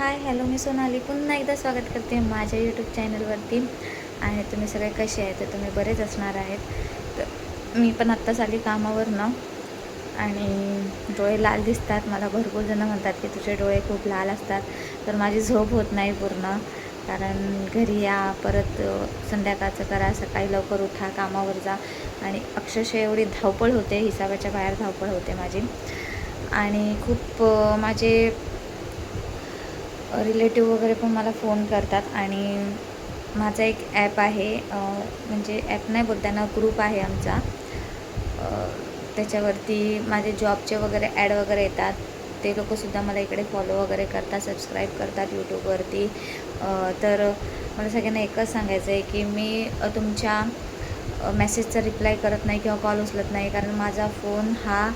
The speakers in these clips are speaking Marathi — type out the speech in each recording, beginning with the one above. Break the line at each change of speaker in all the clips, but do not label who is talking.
हाय हॅलो, मी सोनाली पुन्हा एकदा स्वागत करते माझ्या यूट्यूब चॅनलवरती. आणि तुम्ही सगळे कसे आहेत तर तुम्ही बरेच असणार आहेत. तर मी पण आत्ताच आली कामावरनं आणि डोळे लाल दिसतात. मला भरपूर जण म्हणतात की तुझे डोळे खूप लाल असतात. तर माझी झोप होत नाही पूर्ण, कारण घरी या, परत संध्याकाळचं करा, सकाळी लवकर उठा, कामावर जा, आणि अक्षरशः एवढी धावपळ होते, हिसाबाच्या बाहेर धावपळ होते माझी. आणि खूप माझे रिलेटिव्ह वगैरे पण मला फ़ोन करतात. आणि माझा एक ॲप आहे, म्हणजे ॲप नाही बोलता ना, ग्रुप आहे आमचा. त्याच्यावरती माझे जॉबचे वगैरे ॲड वगैरे येतात. ते लोकंसुद्धा मला इकडे फॉलो वगैरे करतात, सबस्क्राईब करतात यूट्यूबवरती. तर मला सगळ्यांना एकच सांगायचं आहे की मी तुमच्या मेसेजचा रिप्लाय करत नाही किंवा कॉल उचलत नाही, कारण माझा फोन हा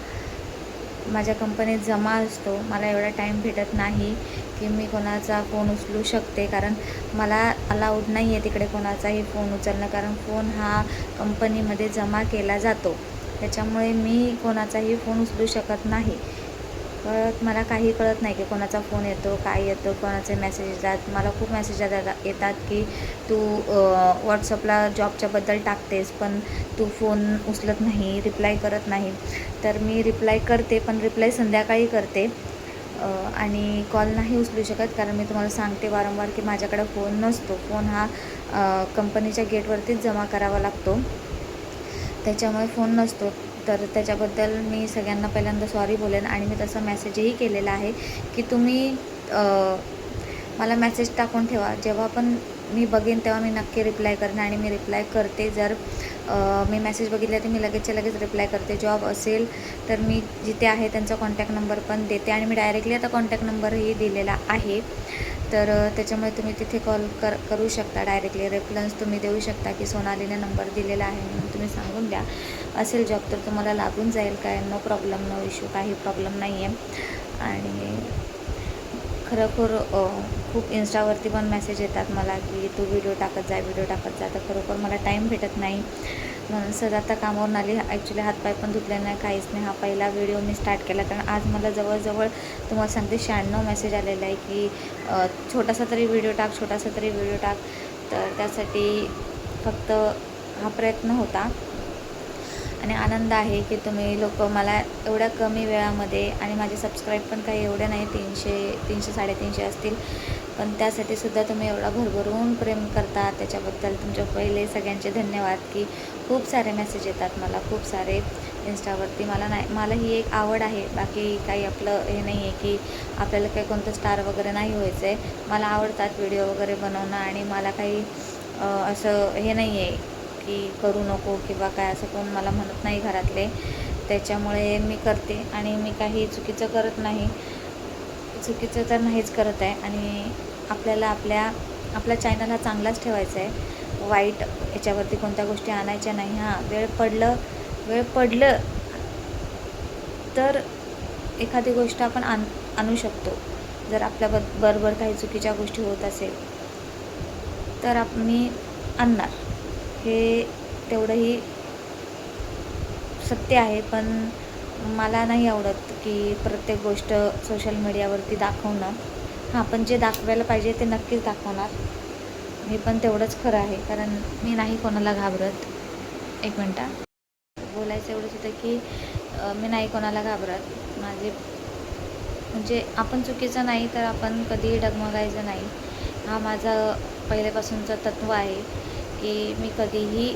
माझ्या कंपनीत जमा असतो. मला एवढा टाईम भेटत नाही की मी कोणाचा फ़ोन उचलू शकते, कारण मला अलाउड नाही आहे तिकडे कोणाचाही फ़ोन उचलणं, कारण फ़ोन हा कंपनीमध्ये जमा केला जातो. त्याच्यामुळे मी कोणाचाही फ़ोन उचलू शकत नाही. मला काही कळत नाही की कोणाचा फ़ोन येतो, काय येतो, कोणाचे मेसेज येतात. मला खूप मेसेज येतात की तू व्हॉट्सअपला जॉबच्याबद्दल टाकतेस, पण तू फ़ोन उचलत नाही, रिप्लाय करत नाही. तर मी रिप्लाय करते, पण रिप्लाय संध्याकाळी करते आणि कॉल नाही उचलू शकत, कारण मी तुम्हाला सांगते वारंवार की माझ्याकडे फ़ोन नसतो. फ़ोन हा कंपनीच्या गेटवरतीच जमा करावा लागतो, त्याच्यामुळे फ़ोन नसतो. तर त्याच्याबद्दल मी सगळ्यांना पहिल्यांदा सॉरी बोलेन. आणि मी तसा मेसेजही केलेला आहे की तुम्ही मला मेसेज टाकून ठेवा, जेव्हा पण मी बघेन तेव्हा मी नक्की रिप्लाय करेन. आणि मी रिप्लाय करते. जर मी मेसेज बघितला तर मी लगेचच्या लगेच रिप्लाय करते. जॉब असेल तर मी जिथे आहे त्यांचा कॉन्टॅक्ट नंबर पण देते, आणि मी डायरेक्टली आता कॉन्टॅक्ट नंबरही दिलेला आहे. तर त्याच्यामुळे तुम्ही तिथे कॉल करू शकता, डायरेक्टली रेफरन्स तुम्ही देऊ शकता की सोनालीने नंबर दिलेला आहे म्हणून तुम्ही सांगून द्या. असेल जॉब तर तुम्हाला लागून जाईल, काय नो प्रॉब्लेम, नो इश्यू, काही प्रॉब्लेम नाही आहे. आणि खरोखर खूप इन्स्टावरती पण मेसेज येतात मला की तू व्हिडिओ टाकत जा, व्हिडिओ टाकत जा. तर खरोखर मला टाईम भेटत नाही, म्हणून सहज आता कामावरून आली. ॲक्च्युली हातपाय पण धुतले नाही, काहीच नाही. हा पहिला व्हिडिओ मी स्टार्ट केला, कारण आज मला जवळजवळ तुम्हाला सांगते 96 मेसेज आलेला आहे की छोटासा तरी व्हिडिओ टाक, छोटासा तरी व्हिडिओ टाक. तर त्यासाठी फक्त हा प्रयत्न होता. आणि आनंद आहे की तुम्ही लोक मला एवढ्या कमी वेळामध्ये, आणि माझे सबस्क्राईब पण काही एवढे नाही, 300 350 असतील, पण त्यासाठी सुद्धा तुम्ही एवढा भरभरून प्रेम करता. त्याच्याबद्दल तुमच्या पहिले सगळ्यांचे धन्यवाद. की खूप सारे मेसेज येतात मला, खूप सारे इन्स्टावरती. मला ही एक आवड आहे, बाकी काही आपलं हे नाही आहे की आपल्याला काही कोणतं स्टार वगैरे नाही व्हायचं आहे. मला आवडतात व्हिडिओ वगैरे बनवणं, आणि मला काही असं हे नाही आहे की करू नको किंवा काय, असं कोण मला म्हणत नाही घरातले. त्याच्यामुळे मी करते, आणि मी काही चुकीचं करत नाही. चुकीचं तर नाहीच करत आहे. आणि आपल्याला आपला चॅनल हा चांगलाच ठेवायचा आहे, वाईट याच्यावरती कोणत्या गोष्टी आणायच्या नाही. हां, वेळ पडलं तर एखादी गोष्ट आपण आणू शकतो. जर बरोबर काही चुकीच्या गोष्टी होत असेल तर मी आणणार, हे तेवढंही सत्य आहे. पण मला नाही आवडत की प्रत्येक गोष्ट सोशल मीडियावरती दाखवणं. हां, पण जे दाखवायला पाहिजे ते नक्कीच दाखवणार, हे पण तेवढंच खरं आहे, कारण मी नाही कोणाला घाबरत. एक मिनटं, बोलायचं एवढंच होतं की मी नाही कोणाला घाबरत. म्हणजे आपण चुकीचं नाही तर आपण कधीही डगमगायचं नाही. हा माझा पहिल्यापासूनचं तत्त्व आहे की मी कधीही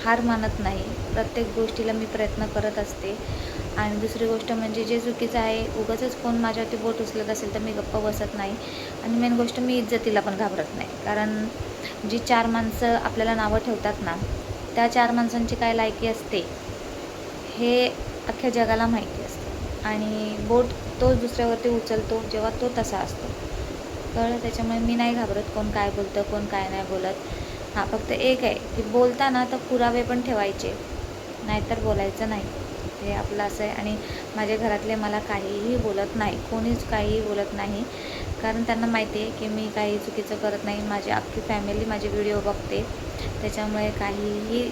हार मानत नाही. प्रत्येक गोष्टीला मी प्रयत्न करत असते. आणि दुसरी गोष्ट म्हणजे जे चुकीचं आहे, उगाचच कोण माझ्यावरती बोट उचलत असेल तर मी गप्प बसत नाही. आणि मेन गोष्ट, मी इज्जतीला पण घाबरत नाही, कारण जी 4 माणसं आपल्याला नावं ठेवतात ना, त्या 4 माणसांची काय लायकी असते हे अख्ख्या जगाला माहिती असतं. आणि बोट तोच दुसऱ्यावरती उचलतो जेव्हा तो तसा असतो. कळलं? त्याच्यामुळे मी नाही घाबरत कोण काय बोलतं, कोण काय नाही बोलत. हां, फक्त एक आहे की बोलताना तर पुरावे पण ठेवायचे, नाहीतर बोलायचं नाही. हे आपलं असं आहे. आणि माझ्या घरातले मला काहीही बोलत नाही, कोणीच काहीही बोलत नाही, कारण त्यांना माहिती आहे की मी काही चुकीचं करत नाही. माझी अख्खी फॅमिली माझे व्हिडिओ बघते, त्याच्यामुळे काहीही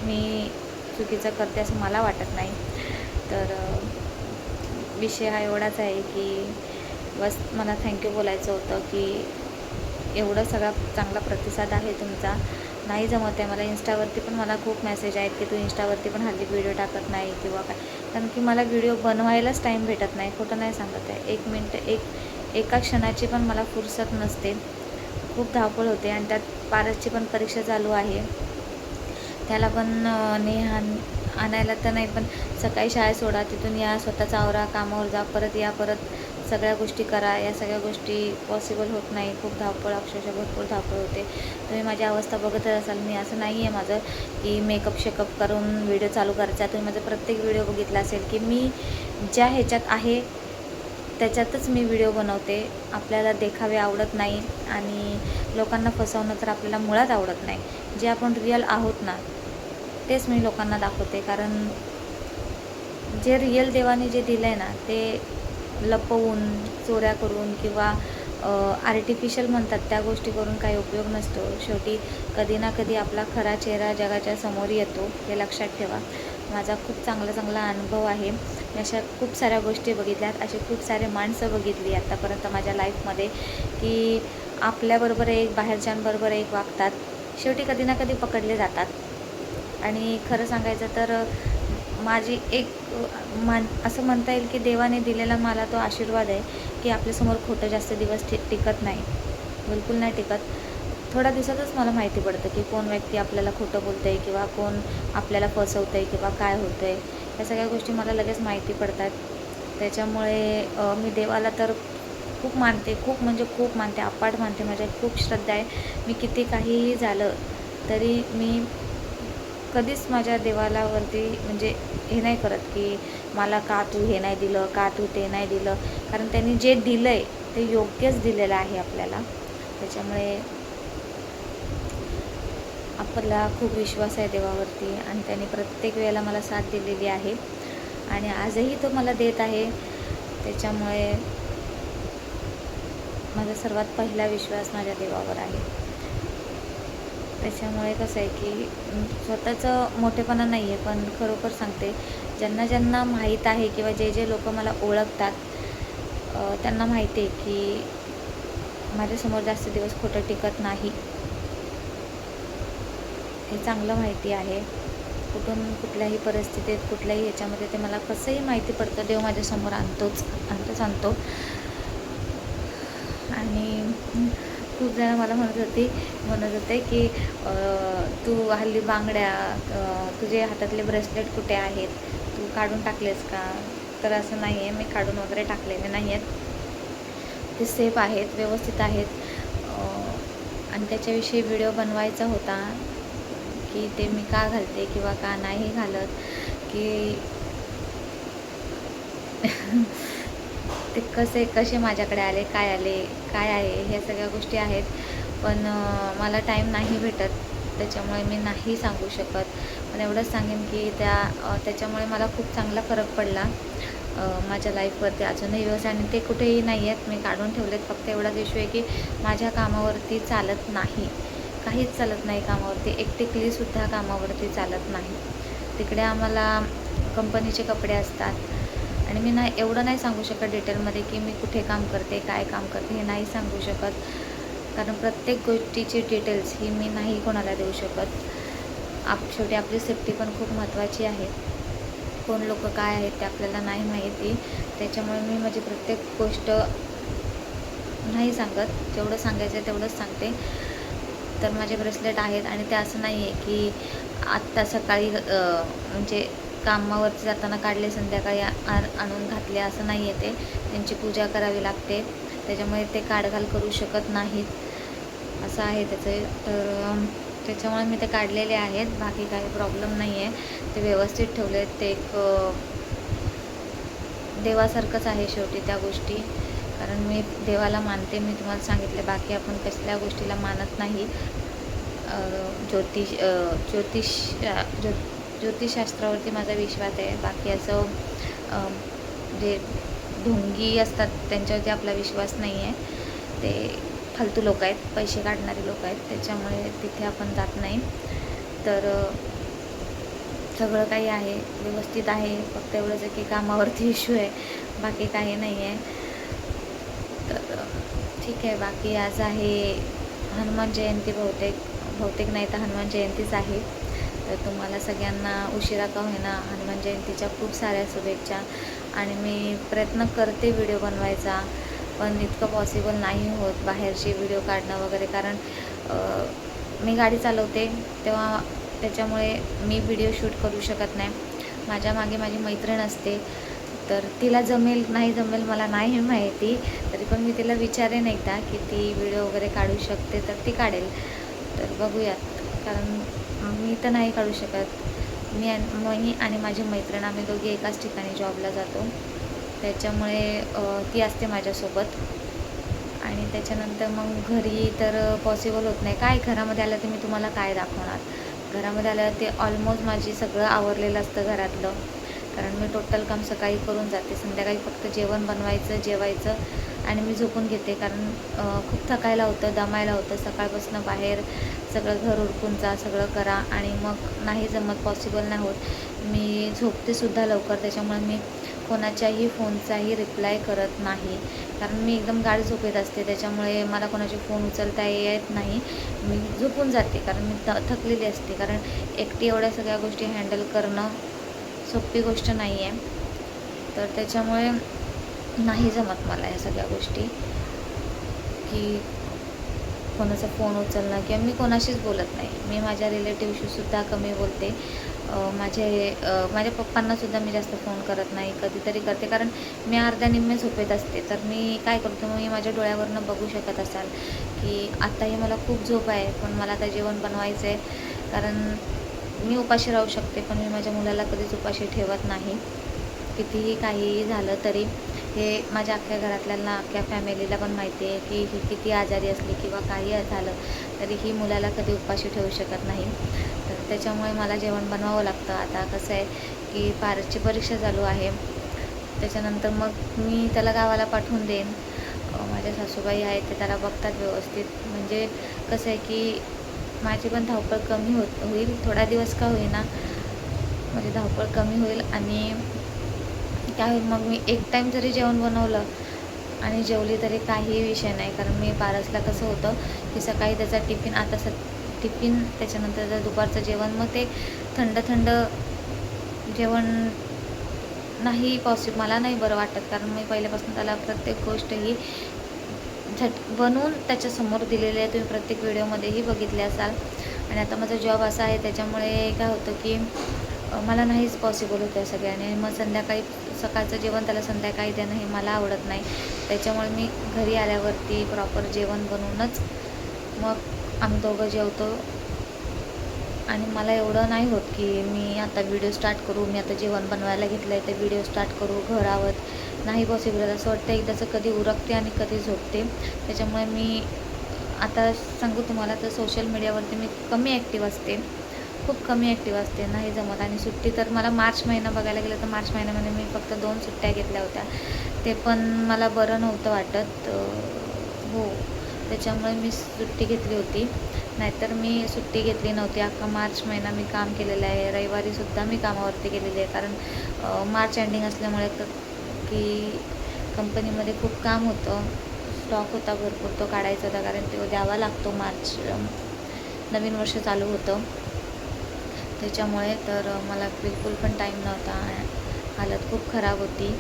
मी चुकीचं करते असं मला वाटत नाही. तर विषय हा एवढाच आहे की बस मला थँक्यू बोलायचं होतं की एवढं सगळा चांगला प्रतिसाद आहे तुमचा. नाही जमत आहे मला इंस्टावरती पण मला खूप मेसेज आहेत की तू इंस्टावरती पण हल्ली व्हिडिओ टाकत नाही किंवा काय, कारण की मला व्हिडिओ बनवायलाच टाईम भेटत नाही, खोटं नाही सांगत आहे. 1 मिनटं एका क्षणाची पण मला फुरसत नसते, खूप धावपळ होते. आणि त्यात पारसची पण परीक्षा चालू आहे, त्याला पण नेहा आणायला तर नाही, पण सकाळी शाळेत सोडा, तिथून या, स्वतःचा आवरा, कामावर जा, परत या, परत सगळ्या गोष्टी करा. या सगळ्या गोष्टी पॉसिबल होत नाही, खूप धावपळ, अक्षरशः भरपूर धावपळ होते. तुम्ही माझी अवस्था बघतच असाल. मी असं नाही आहे माझं की मेकअप शेकअप करून व्हिडिओ चालू करायचा. तुम्ही माझा प्रत्येक व्हिडिओ बघितला असेल की मी ज्या ह्याच्यात आहे त्याच्यातच मी व्हिडिओ बनवते. आपल्याला देखावे आवडत नाही आणि लोकांना फसवणं तर आपल्याला मुळात आवडत नाही. जे आपण रिअल आहोत ना तेच मी लोकांना दाखवते, कारण जे रिअल देवाने जे दिलं आहे ना ते लपवून, चोऱ्या करून किंवा आर्टिफिशियल म्हणतात त्या गोष्टी करून काही उपयोग नसतो. शेवटी कधी ना कधी आपला खरा चेहरा जगाच्या समोर येतो, हे लक्षात ठेवा. माझा खूप चांगला अनुभव आहे. मी अशा खूप साऱ्या गोष्टी बघितल्यात, अशी खूप सारे माणसं बघितली आत्तापर्यंत माझ्या लाईफमध्ये की आपल्याबरोबर एक, बाहेरच्यांबरोबर एक वागतात, शेवटी कधी ना कधी पकडले जातात. आणि खरं सांगायचं तर माझी एक असं म्हणता येईल की देवाने दिलेला मला तो आशीर्वाद आहे की आपल्यासमोर खोटं जास्त दिवस टिकत नाही, बिलकुल नाही टिकत. थोड्या दिवसातच मला माहिती पडतं की कोण व्यक्ती आपल्याला खोटं बोलतं आहे किंवा कोण आपल्याला फसवतं आहे किंवा काय होतं आहे. या सगळ्या गोष्टी मला लगेच माहिती पडतात. त्याच्यामुळे मी देवाला तर खूप मानते, खूप म्हणजे खूप मानते, अपाट मानते. माझ्या खूप श्रद्धा आहे. मी किती काहीही झालं तरी मी कधीच माझ्या देवालावरती म्हणजे हे नाही करत की मला का तू हे नाही दिलं, का तू ते नाही दिलं, कारण त्यांनी जे दिलं आहे ते योग्यच दिलेलं आहे आपल्याला. त्याच्यामुळे आपला खूप विश्वास आहे देवावरती आणि त्याने प्रत्येक वेळेला मला साथ दिलेली आहे आणि आजही तो मला देत आहे. त्याच्यामुळे माझा सर्वात पहिला विश्वास माझ्या देवावर आहे. त्याच्यामुळे कसं आहे की स्वतःचं मोठेपणा नाही आहे, पण खरोखर सांगते, ज्यांना ज्यांना माहीत आहे किंवा जे जे लोक मला ओळखतात त्यांना माहिती आहे की माझ्यासमोर जास्त दिवस खोटं टिकत नाही, हे चांगलं माहिती आहे. कुठल्याही परिस्थितीत, कुठल्याही ह्याच्यामध्ये ते मला कसंही माहिती पडतं. देव माझ्यासमोर आणतो. आणि खूप जण मला म्हणत होते की तू हल्ली बांगड्या, तुझे हातातले ब्रेसलेट कुठे आहेत, तू काढून टाकलेस का? तर असं नाही आहे, मी काढून वगैरे टाकलेले नाही आहेत, ते सेफ आहेत, व्यवस्थित आहेत. आणि त्याच्याविषयी व्हिडिओ बनवायचा होता की ते मी का घालते किंवा का नाही घालत, की ते कसे माझ्याकडे आले, काय आहे, ह्या सगळ्या गोष्टी आहेत. पण मला टाईम नाही भेटत, त्याच्यामुळे मी नाही सांगू शकत. पण एवढंच सांगेन की त्याच्यामुळे मला खूप चांगला फरक पडला माझ्या लाईफवरती. अजूनही व्यवसाय आणि ते कुठेही नाही आहेत, मी काढून ठेवलेत. फक्त एवढाच इश्यू आहे की माझ्या कामावरती चालत नाही, काहीच चालत नाही कामावरती. एक टिकलीसुद्धा कामावरती चालत नाही. तिकडे आम्हाला कंपनीचे कपडे असतात आणि मी एवढं नाही सांगू शकत डिटेलमध्ये की मी कुठे काम करते, काय काम करते, हे नाही सांगू शकत, कारण प्रत्येक गोष्टीची डिटेल्स ही मी नाही कोणाला देऊ शकत. शेवटी आपली सेफ्टी पण खूप महत्त्वाची आहे. कोण लोक काय आहेत ते आपल्याला नाही माहिती. त्याच्यामुळे मी माझी प्रत्येक गोष्ट नाही सांगत, जेवढं सांगायचं आहे तेवढंच सांगते. तर माझे ब्रेसलेट आहेत आणि ते असं नाही आहे की आत्ता सकाळी म्हणजे कामावरती जाताना काढले, संध्याकाळी आणून घातले, असं नाही आहे. ते त्यांची पूजा करावी लागते, त्याच्यामुळे ते काढघाल करू शकत नाहीत, असं आहे त्याचं. तर त्याच्यामुळे मी ते काढलेले आहेत, बाकी काही प्रॉब्लेम नाही आहे. ते व्यवस्थित ठेवले आहेत. ते एक देवासारखंच आहे शेवटी त्या गोष्टी, कारण मी देवाला मानते. मी तुम्हाला सांगितले, बाकी आपण कसल्या गोष्टीला मानत नाही. ज्योतिषशास्त्रावरती माझा विश्वास आहे. बाकी असं जे ढोंगी असतात त्यांच्यावरती आपला विश्वास नाही आहे. ते फालतू लोक आहेत, पैसे काढणारे लोक आहेत, त्याच्यामुळे तिथे आपण जात नाही. तर सगळं काही आहे, व्यवस्थित आहे. फक्त एवढंच आहे की कामावरती इश्यू आहे, बाकी काही नाही आहे. ठीक आहे. बाकी आज आहे हनुमान जयंती, बहुतेक नाही तर हनुमान जयंतीच आहे. तर तुम्हाला सगळ्यांना उशिरा का होईना हनुमान जयंतीच्या खूप साऱ्या शुभेच्छा. आणि मी प्रयत्न करते व्हिडिओ बनवायचा, पण इतकं पॉसिबल नाही होत बाहेरचे व्हिडिओ काढणं वगैरे, कारण मी गाडी चालवते तेव्हा, त्याच्यामुळे मी व्हिडिओ शूट करू शकत नाही. माझ्या मागे माझी मैत्रीण असते, तर तिला जमेल नाही जमेल मला नाही माहिती, तरी पण मी तिला विचारेन एकदा की ती व्हिडिओ वगैरे काढू शकते तर ती काढेल. तर बघूयात, कारण मी तर नाही काढू शकत. मी आणि माझी मैत्रीण आम्ही दोघी एकाच ठिकाणी जॉबला जातो, त्याच्यामुळे ती असते माझ्यासोबत. आणि त्याच्यानंतर मग घरी तर पॉसिबल होत नाही. काय घरामध्ये आलं तर मी तुम्हाला काय दाखवणार. घरामध्ये आल्यावर ते ऑलमोस्ट माझी सगळं आवरलेलं असतं घरातलं, कारण मी टोटल काम सकाळी करून जाते. संध्याकाळी फक्त जेवण बनवायचं, जेवायचं आणि मी झोपून घेते, कारण खूप थकायला होतं, दमायला होतं. सकाळपासून बाहेर सगळं घर उरकून जा, सगळं करा, आणि मग नाही जमत, पॉसिबल नाही होत. मी झोपतेसुद्धा लवकर, त्याच्यामुळे मी कोणाच्याही फोनचाही रिप्लाय करत नाही, कारण मी एकदम गाढ झोपेत असते. त्याच्यामुळे मला कोणाचे फोन उचलता येत नाही, मी झोपून जाते, कारण मी थकलेली असते. कारण एकटी एवढ्या सगळ्या गोष्टी हँडल करणं सोपी गोष्ट नाही आहे. तर त्याच्यामुळे नाही जमत मला या सगळ्या गोष्टी, की कोणाचा फोन उचलणं, किंवा मी कोणाशीच बोलत नाही. मी माझ्या रिलेटिव्हशीसुद्धा कमी बोलते. माझ्या पप्पांनासुद्धा मी जास्त फोन करत नाही, कधीतरी करते, कारण मी अर्ध्या निम्मे झोपेत असते. तर मी काय करतो, मग मी माझ्या डोळ्यावरनं बघू शकत असाल की आत्ताही मला खूप झोप आहे, पण मला आता जेवण बनवायचं आहे. कारण मी उपाशी राहू शकते, पण मी माझ्या मुलाला कधीच उपाशी ठेवत नाही, कितीही काहीही झालं तरी. हे माझ्या अख्ख्या घरातल्यांना, अख्ख्या फॅमिलीला पण माहिती आहे की ही किती आजारी असली किंवा काही झालं तरी ही मुलाला कधी उपाशी ठेवू शकत नाही. तर त्याच्यामुळे मला जेवण बनवावं लागतं. आता कसं आहे की पारसची परीक्षा चालू आहे, त्याच्यानंतर मग मी त्याला गावाला पाठवून देईन. माझ्या सासूबाई आहेत ते त्याला बघतात व्यवस्थित. म्हणजे कसं आहे की माझी पण धावपळ कमी होईल, थोडा दिवस का होईना माझी धावपळ कमी होईल. आणि काय होईल, मग मी एक टाईम जरी जेवण बनवलं आणि जेवली तरी काही विषय नाही. कारण मी पारसला कसं होतं की सकाळी त्याचा टिफिन, आता टिफिन, त्याच्यानंतर दुपारचं जेवण, मग ते थंड जेवण नाही पॉसिबल, मला नाही बरं वाटत. कारण मी पहिल्यापासून त्याला प्रत्येक गोष्ट ही बनवून त्याच्यासमोर दिलेली आहे. तुम्ही प्रत्येक व्हिडिओमध्येही बघितले असाल. आणि आता माझा जॉब असा आहे, त्याच्यामुळे काय होतं की मला नाहीच पॉसिबल होतं सगळ्यांनी. मग सकाळचं जेवण त्याला संध्याकाळी देणं हे मला आवडत नाही. त्याच्यामुळे मी घरी आल्यावरती प्रॉपर जेवण बनवूनच मग आम्ही दोघं जेवतो. आणि मला एवढं नाही होत की मी आता व्हिडिओ स्टार्ट करू, मी आता जेवण बनवायला घेतलं आहे तर व्हिडिओ स्टार्ट करू, घर आवत नाही पॉसिबल. असं वाटतं एकदाचं कधी उरकते आणि कधी झोपते. त्याच्यामुळे मी आता सांगू तुम्हाला तर सोशल मीडियावरती मी कमी ॲक्टिव्ह असते, खूप कमी ॲक्टिव्ह असते, नाही जमत. आणि सुट्टी तर मला मार्च महिना बघायला गेलं तर मार्च महिन्यामध्ये मी फक्त 2 सुट्ट्या घेतल्या होत्या, ते पण मला बरं नव्हतं वाटत. हो, त्याच्यामुळे मी सुट्टी घेतली होती, नाहीतर मी सुट्टी घेतली नव्हती. अख्खा मार्च महिना मी काम केलेलं आहे. रविवारीसुद्धा मी कामावरती गेलेली आहे, कारण मार्च एंडिंग असल्यामुळे की कंपनीमध्ये खूप काम होतं, स्टॉक होता भरपूर, तो काढायचा होता, कारण तो द्यावा लागतो. मार्च नवीन वर्ष चालू होतं, त्याच्यामुळे तर मला बिलकुल पण टाईम नव्हता, हालत खूप खराब होती.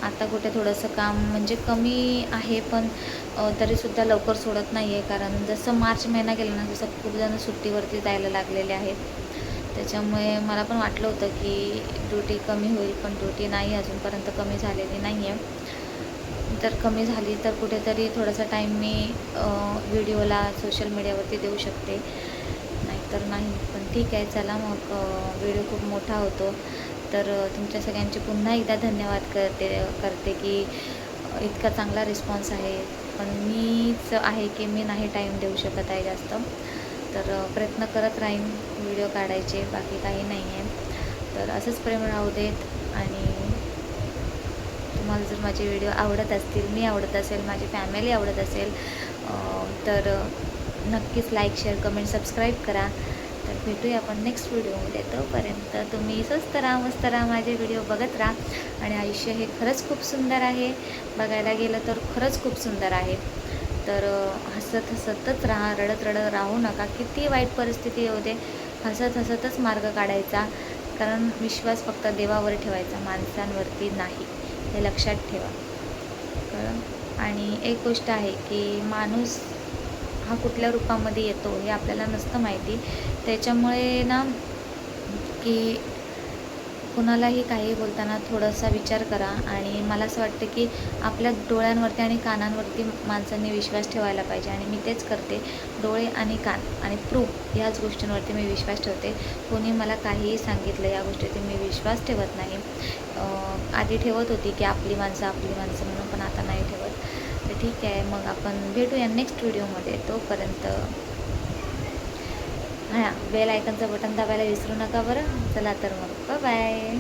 आता कुठे थोडंसं काम म्हणजे कमी आहे, पण तरीसुद्धा लवकर सोडत नाही आहे, कारण जसं मार्च महिना गेला ना, जसं खूप जण सुट्टीवरती जायला लागलेले आहेत. त्याच्यामुळे मला पण वाटलं होतं की ड्युटी कमी होईल, पण ड्युटी नाही अजूनपर्यंत कमी झालेली नाही आहे. जर कमी झाली तर कुठेतरी थोडासा टाईम मी व्हिडिओला सोशल मीडियावरती देऊ शकते, नाहीतर नाही. पण ठीक आहे, चला मग व्हिडिओ खूप मोठा होतो. तर तुमच्या सगळ्यांचे पुन्हा एकदा धन्यवाद करते की इतका चांगला रिस्पॉन्स आहे. पण मीच आहे की मी नाही टाईम देऊ शकत आहे जास्त. तर प्रयत्न करत राहीन व्हिडिओ काढायचे, बाकी काही नाही आहे. तर असंच प्रेम राहू देत. आणि तुम्हाला जर माझे व्हिडिओ आवडत असतील, मी आवडत असेल, माझी फॅमिली आवडत असेल, तर नक्कीच लाईक, शेअर, कमेंट, सबस्क्राईब करा. तर भेटूया आपण नेक्स्ट व्हिडिओमध्ये. तोपर्यंत तुम्ही स्वस्त राहा, मस्त राहा, माझे व्हिडिओ बघत राहा. आणि आयुष्य हे खरंच खूप सुंदर आहे, बघायला गेलं तर खरंच खूप सुंदर आहे. तर हसत हसतच राहा, रडत रडत राहू नका. किती वाईट परिस्थिती येऊ दे, हसत हसतच मार्ग काढायचा. कारण विश्वास फक्त देवावर ठेवायचा, माणसांवरती नाही, हे लक्षात ठेवा. आणि एक गोष्ट आहे की माणूस हा कुठल्या रूपामध्ये येतो हे आपल्याला नसतं माहिती. त्याच्यामुळे ना की कुणालाही काही बोलताना थोडासा विचार करा. आणि मला असं वाटतं की आपल्या डोळ्यांवरती आणि कानांवरती माणसांनी विश्वास ठेवायला पाहिजे, आणि मी तेच करते. डोळे आणि कान आणि प्रूफ ह्याच गोष्टींवरती मी विश्वास ठेवते. कोणी मला काहीही सांगितलं या गोष्टीवरती मी विश्वास ठेवत नाही. आधी ठेवत होती की आपली माणसं म्हणून, पण आता नाही ठेवत. तर ठीक आहे, मग आपण भेटूया नेक्स्ट व्हिडिओमध्ये. तोपर्यंत हां, बेल आयकनचं बटन दाबायला विसरू नका बरं. चला तर मग बाय बाय.